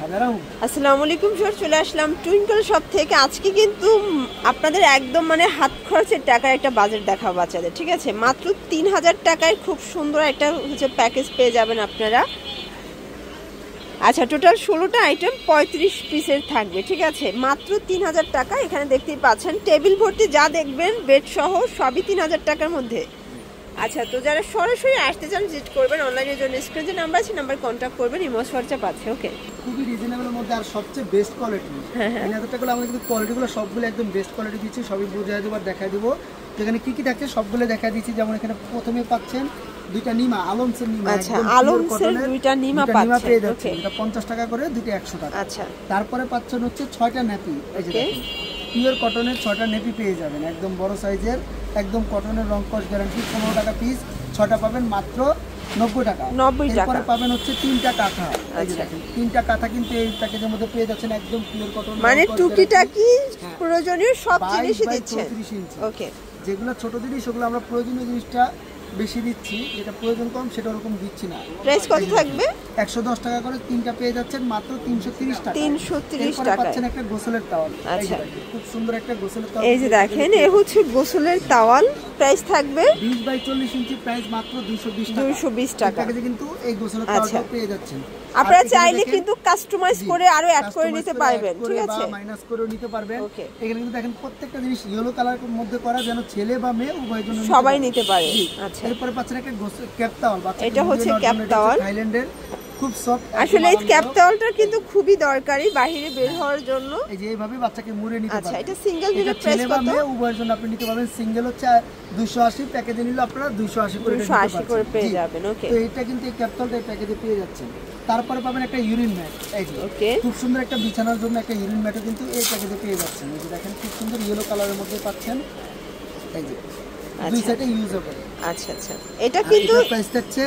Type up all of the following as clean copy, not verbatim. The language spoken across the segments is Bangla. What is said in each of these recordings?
আসসালামু আলাইকুম স্যার, চলে আসলাম টুইঙ্কল শপ থেকে। আজকে কিন্তু আপনাদের একদম মানে হাত খরচের টাকার একটা বাজেট দেখাবো বাচ্চাদের, ঠিক আছে? মাত্র 3000 টাকায় খুব সুন্দর একটা হচ্ছে প্যাকেজ পেয়ে যাবেন আপনারা। আচ্ছা, টোটাল 16টা আইটেম 35 পিসের থাকবে, ঠিক আছে? মাত্র 3000 টাকা। এখানে দেখতেই পাচ্ছেন টেবিল ভর্তি যা দেখবেন বেড সহ সবই 3000 টাকার মধ্যে। আচ্ছা, তো যারা সরাসরি আসতে চান ভিজিট করবেন, অনলাইনের জন্য স্ক্রিনে নাম্বার আছে, নাম্বার কন্ট্যাক্ট করবেন, ইমো হোয়াটসঅ্যাপ আছে। ওকে, খুবই রিজনেবলের মধ্যে আর সবচেয়ে বেস্ট কোয়ালিটি। টাকাগুলো আমরা কিন্তু কোয়ালিটিগুলো সবগুলো একদম বেস্ট কোয়ালিটি দিচ্ছি, সবই বুঝিয়ে দেবো আর দেখাই দেবো। এখানে কি কি থাকছে সবগুলো দেখা দিচ্ছি। যেমন এখানে প্রথমে পাচ্ছেন দুইটা নিমা, আলমসের নিমা। আচ্ছা, আলমসের দুইটা নিমা পাচ্ছেন, পেয়ে যাচ্ছেন। এটা 50 টাকা করে, দুটো 100 টাকা। আচ্ছা, তারপরে পাচ্ছেন হচ্ছে 6টা নেপি। এই যে দেখুন, পিওর কটনের 6টা নেপি পেয়ে যাবেন, একদম বড় সাইজের, একদম কটনের, রং কস গ্যারান্টি। 15 টাকা পিস, 6টা পাবেন মাত্র 90 টাকা। 90 টাকা। এরপরে পাবেন হচ্ছে 3টা কাঁথা। এই যে দেখুন, 3টা কাঁথা কিন্তু এই প্যাকেজের মধ্যে পেয়ে যাচ্ছেন, একদম পিওর কটন, মানে টুকিটাকি প্রয়োজনীয় সব জিনিসই দিচ্ছেন। ওকে, যেগুলো ছোট জিনিস সেগুলো আমরা প্রয়োজনীয় জিনিসটা বেশি দিচ্ছি, যেটা প্রয়োজন কম সেটা ওরকম দিচ্ছি না। প্রাইস কত থাকবে? 110 টাকা করে 3টা পেয়ে যাচ্ছেন মাত্র 330 টাকা। 330 টাকা পাচ্ছেন একটা গোসলের তাওয়াল। আচ্ছা, খুব সুন্দর একটা গোসলের তাওয়াল। এই যে দেখেন, এই হচ্ছে গোসলের তাওয়াল। প্রাইস থাকবে 20 বাই 40 ইঞ্চি, প্রাইস মাত্র 220 টাকা। প্যাকেজে কিন্তু এই গোসলের তাওয়ালটা পেয়ে যাচ্ছেন। আপনারা চাইলে কিন্তু কাস্টমাইজ করে আরো অ্যাড করে নিতে পারবেন, ঠিক আছে? মাইনাস করে নিতে পারবেন। এখানে কিন্তু দেখেন প্রত্যেকটা জিনিস ইয়েলো কালারের মধ্যে করা, যেন ছেলে বা মেয়ে উভয়ের জন্য সবাই নিতে পারে। আচ্ছা, এরপরে পাচ্ছেন একটা ক্যাপ তাওয়াল। এটা হচ্ছে ক্যাপ তাওয়াল, থাইল্যান্ডের, খুব সফট। আসলে এই ক্যাপ তাওয়ালটা কিন্তু খুবই দরকারি বাইরে বের হওয়ার জন্য। এই যে এইভাবে বাচ্চাকে মুড়ে নিতে পারবেন। আচ্ছা, এটা সিঙ্গেল নিলে প্রাইস কত? মেয়ে উভয়ের জন্য আপনি নিতে পারবেন। সিঙ্গেল হচ্ছে 280, প্যাকেজে নিলে আপনারা 280 করে 280 করে পেয়ে যাবেন। ওকে, তো এটা কিন্তু এই ক্যাপ তাওয়ালটা এই প্যাকেজে পেয়ে যাচ্ছেন। তারপরে পাবেন একটা ইউরিন ম্যাট। এই যে খুব সুন্দর একটা বিছানার জন্য একটা ইউরিন ম্যাটও কিন্তু এই প্যাকেজে পেয়ে যাচ্ছেন। এই যে দেখেন, খুব সুন্দর ইয়েলো কালারের মধ্যে পাচ্ছেন। এই যে দুই সাইডে ইউজ হবে। আচ্ছা আচ্ছা, এটা কিন্তু প্রাইস হচ্ছে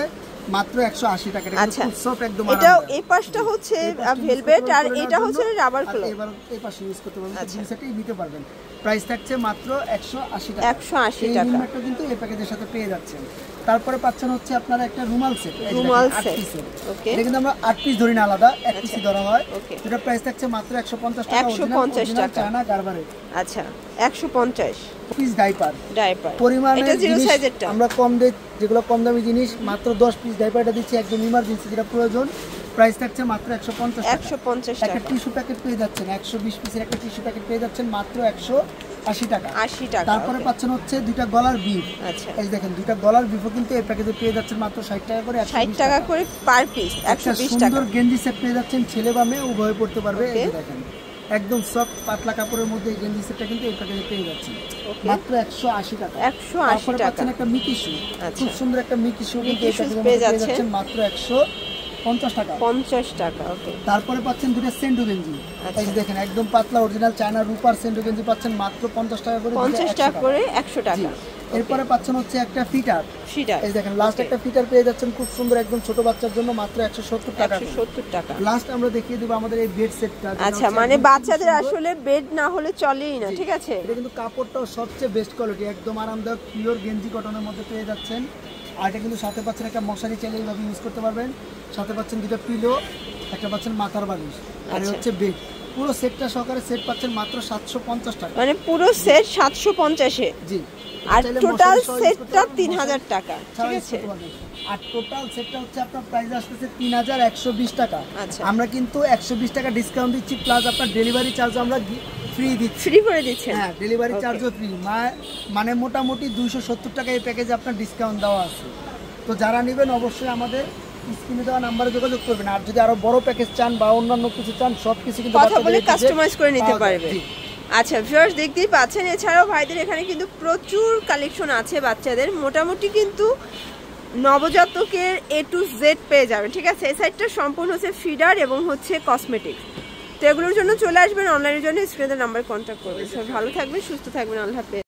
মাত্র 180 টাকা। আচ্ছা, খুব সফট একদম। এটা এই পাশটা হচ্ছে ভেলভেট আর এটা হচ্ছে রাবার ফ্লো। এবার এই পাশে ইউজ করতে পারবেন, দুই সাইডেই নিতে পারবেন। প্রাইস থাকছে মাত্র 180 টাকা। 180 টাকা। এই ম্যাটটা কিন্তু এই প্যাকেজের সাথে পেয়ে যাচ্ছেন। তারপরে পাচ্ছেন হচ্ছে আপনারা একটা রুমাল সেট। রুমাল সেট, ওকে, এটা কিন্তু আমরা 8 পিস ধরি না, আলাদা 1 পিসই ধরা হয়। এটা প্রাইস থাকছে মাত্র 150 টাকা। 150 টাকা চায়না গারবারে। আচ্ছা, 150 পিস ডাইপার। পরিমাণে এটা জিরো সাইজেরটা আমরা কম দেই, যেগুলো কম দামি জিনিস মাত্র 10 পিস ডাইপারটা দিচ্ছি, একদম ইমার্জেন্সি যেটা প্রয়োজন। প্রাইস থাকছে মাত্র 150 টাকা। 150 টাকা। একটা টিস্যু প্যাকেট পেয়ে যাচ্ছেন, 120 পিসের একটা টিস্যু প্যাকেট পেয়ে যাচ্ছেন মাত্র 180 টাকা। 80 টাকা। তারপরে পাচ্ছেন হচ্ছে দুইটা গলার বিফ। আচ্ছা, এই দেখেন, দুইটা গলার বিফও কিন্তু এই প্যাকেজে পেয়ে যাচ্ছেন মাত্র 60 টাকা করে। 60 টাকা করে পার পিস, 120 টাকা। সুন্দর গেঞ্জি সেট পেয়ে যাচ্ছেন, ছেলে বা মেয়ে উভয় পড়তে পারবে। এই দেখেন, একদম সফট পাতলা কাপড়ের মধ্যে এই গেঞ্জি সেটটা কিন্তু এই প্যাকেজে পেয়ে যাচ্ছেন মাত্র 180 টাকা। 180 টাকা। পাচ্ছেন একটা মিকি শু, খুব সুন্দর একটা মিকি শু কিন্তু এই প্যাকেজে পেয়ে যাচ্ছেন মাত্র 150 টাকা। 50 টাকা। ওকে, তারপরে পাচ্ছেন দুটো সেন্ডো গেঞ্জি। এই দেখেন, একদম পাতলা অরিজিনাল চায়না রূপার সেন্ডো গেঞ্জি পাচ্ছেন মাত্র 50 টাকা করে। 50 টাকা করে 100 টাকা। এরপরে পাচ্ছেন হচ্ছে একটা ফিটার। এই দেখেন, লাস্ট একটা ফিটার পেয়ে যাচ্ছেন খুব সুন্দর, একদম ছোট বাচ্চার জন্য মাত্র 170 টাকা। 170 টাকা। লাস্ট আমরা দেখিয়ে দেব আমাদের এই বেড সেটটা। আচ্ছা, মানে বাচ্চাদের আসলে বেড না হলে চলেই না, ঠিক আছে? এটা কিন্তু কাপড়টাও সবচেয়ে বেস্ট কোয়ালিটি, একদম আরামদায়ক পিওর গেঞ্জি কটনের মধ্যে পেয়ে যাচ্ছেন। আর এটা কিন্তু সাথে পাচ্ছেন একটা মশারি, চাইলে এইভাবে ইউজ করতে পারবেন। সাথে পাচ্ছেন দুটো পিলো, একটা পাচ্ছেন মাথার বালিশ, আর হচ্ছে বেড। পুরো সেটটা সহকারে সেট পাচ্ছেন মাত্র 750 টাকা। মানে পুরো সেট 750 এ। জি, আর টোটাল সেটটা 3000 টাকা, ঠিক আছে? আর টোটাল সেটটা হচ্ছে আপনার প্রাইস আসছে 3120 টাকা। আচ্ছা, আমরা কিন্তু 120 টাকা ডিসকাউন্ট দিচ্ছি, প্লাস আপনার ডেলিভারি চার্জ আমরা ফ্রি দিচ্ছি। ফ্রি করে দিচ্ছেন? হ্যাঁ, ডেলিভারি চার্জও ফ্রি। মানে মোটামুটি 270 টাকা এই প্যাকেজে আপনার ডিসকাউন্ট দেওয়া আছে। তো যারা নেবেন অবশ্যই আমাদের স্ক্রিনে দেওয়া নাম্বারে যোগাযোগ করবেন। আর যদি আরো বড় প্যাকেজ চান বা অন্যান্য কিছু চান, সব কিছু কিন্তু কথা বলে কাস্টমাইজ করে নিতে পারবে। আচ্ছা ভিউয়ার্স, দেখতেই পাচ্ছেন, এছাড়াও ভাইদের এখানে কিন্তু প্রচুর কালেকশন আছে বাচ্চাদের। মোটামুটি কিন্তু নবজাতকের A to Z পেয়ে যাবেন, ঠিক আছে? এই সাইডটা সম্পূর্ণ হচ্ছে ফিডার এবং হচ্ছে কসমেটিক্স। তো এগুলোর জন্য চলে আসবেন, অনলাইনের জন্য স্ক্রিনের নাম্বার কন্ট্যাক্ট করবেন। সবাই ভালো থাকবেন, সুস্থ থাকবেন, আল্লাহ হাফেজ।